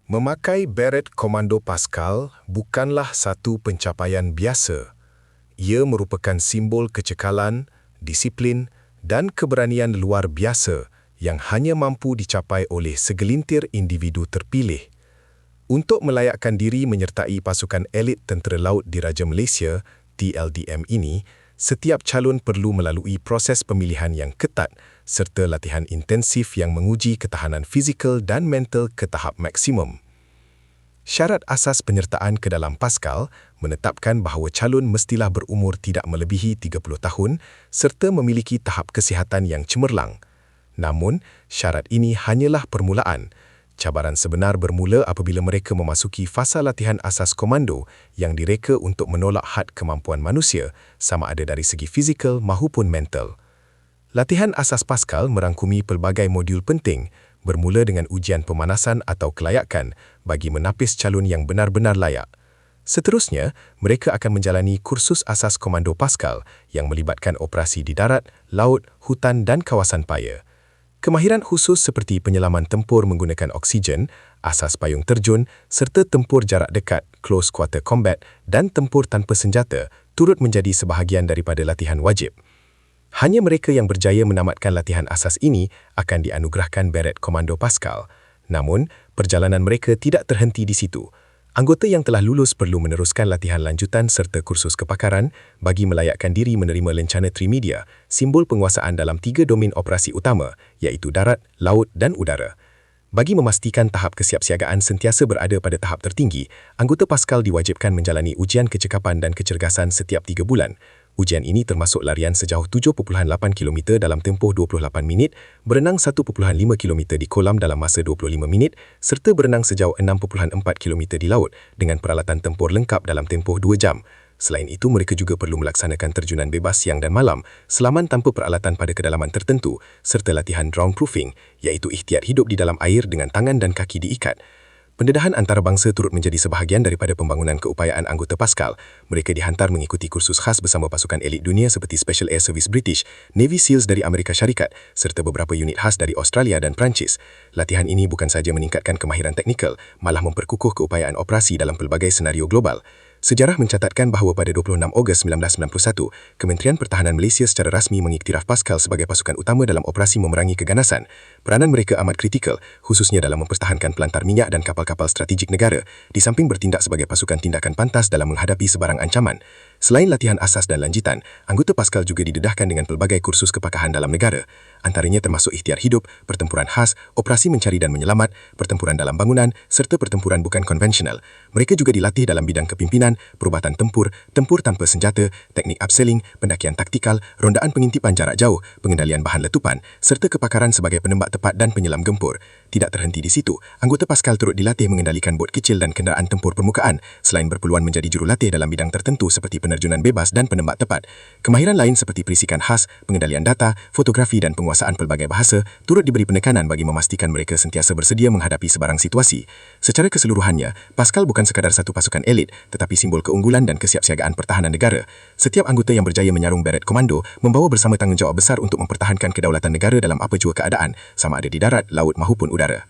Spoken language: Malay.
Memakai beret Komando Pascal bukanlah satu pencapaian biasa. Ia merupakan simbol kecekalan, disiplin dan keberanian luar biasa yang hanya mampu dicapai oleh segelintir individu terpilih. Untuk melayakkan diri menyertai pasukan elit Tentera Laut Diraja Malaysia, TLDM ini, setiap calon perlu melalui proses pemilihan yang ketat serta latihan intensif yang menguji ketahanan fizikal dan mental ke tahap maksimum. Syarat asas penyertaan ke dalam Pascal menetapkan bahawa calon mestilah berumur tidak melebihi 30 tahun serta memiliki tahap kesihatan yang cemerlang. Namun, syarat ini hanyalah permulaan. Cabaran sebenar bermula apabila mereka memasuki fasa latihan asas komando yang direka untuk menolak had kemampuan manusia sama ada dari segi fizikal maupun mental. Latihan asas Pascal merangkumi pelbagai modul penting bermula dengan ujian pemanasan atau kelayakan bagi menapis calon yang benar-benar layak. Seterusnya, mereka akan menjalani kursus asas komando Pascal yang melibatkan operasi di darat, laut, hutan dan kawasan paya. Kemahiran khusus seperti penyelaman tempur menggunakan oksigen, asas payung terjun, serta tempur jarak dekat, close quarter combat dan tempur tanpa senjata turut menjadi sebahagian daripada latihan wajib. Hanya mereka yang berjaya menamatkan latihan asas ini akan dianugerahkan beret Komando Pascal. Namun, perjalanan mereka tidak terhenti di situ. Anggota yang telah lulus perlu meneruskan latihan lanjutan serta kursus kepakaran bagi melayakkan diri menerima lencana Trimedia, simbol penguasaan dalam 3 domain operasi utama, iaitu darat, laut dan udara. Bagi memastikan tahap kesiapsiagaan sentiasa berada pada tahap tertinggi, anggota Pascal diwajibkan menjalani ujian kecekapan dan kecergasan setiap 3 bulan. Ujian ini termasuk larian sejauh 7.8 km dalam tempoh 28 minit, berenang 1.5 km di kolam dalam masa 25 minit, serta berenang sejauh 6.4 km di laut dengan peralatan tempur lengkap dalam tempoh 2 jam. Selain itu, mereka juga perlu melaksanakan terjunan bebas siang dan malam, selaman tanpa peralatan pada kedalaman tertentu, serta latihan drown proofing, iaitu ikhtiat hidup di dalam air dengan tangan dan kaki diikat. Pendedahan antarabangsa turut menjadi sebahagian daripada pembangunan keupayaan anggota Pascal. Mereka dihantar mengikuti kursus khas bersama pasukan elit dunia seperti Special Air Service British, Navy SEALs dari Amerika Syarikat, serta beberapa unit khas dari Australia dan Perancis. Latihan ini bukan sahaja meningkatkan kemahiran teknikal, malah memperkukuh keupayaan operasi dalam pelbagai senario global. Sejarah mencatatkan bahawa pada 26 Ogos 1991, Kementerian Pertahanan Malaysia secara rasmi mengiktiraf Pascal sebagai pasukan utama dalam operasi memerangi keganasan. Peranan mereka amat kritikal, khususnya dalam mempertahankan pelantar minyak dan kapal-kapal strategik negara, di samping bertindak sebagai pasukan tindakan pantas dalam menghadapi sebarang ancaman. Selain latihan asas dan lanjutan, anggota Pascal juga didedahkan dengan pelbagai kursus kepakahan dalam negara. Antaranya termasuk ikhtiar hidup, pertempuran khas, operasi mencari dan menyelamat, pertempuran dalam bangunan, serta pertempuran bukan konvensional. Mereka juga dilatih dalam bidang kepimpinan, perubatan tempur, tempur tanpa senjata, teknik upselling, pendakian taktikal, rondaan pengintipan jarak jauh, pengendalian bahan letupan, serta kepakaran sebagai penembak tepat dan penyelam gempur. Tidak terhenti di situ, anggota Pascal turut dilatih mengendalikan bot kecil dan kenderaan tempur permukaan, selain berpeluang menjadi jurulatih dalam bidang tertentu seperti penerjunan bebas dan penembak tepat. Kemahiran lain seperti perisikan khas, pengendalian data, fotografi dan penguasaan pelbagai bahasa turut diberi penekanan bagi memastikan mereka sentiasa bersedia menghadapi sebarang situasi. Secara keseluruhannya, Pascal bukan sekadar satu pasukan elit, tetapi simbol keunggulan dan kesiapsiagaan pertahanan negara. Setiap anggota yang berjaya menyarung beret komando membawa bersama tanggungjawab besar untuk mempertahankan kedaulatan negara dalam apa jua keadaan, sama ada di darat, laut maupun udara.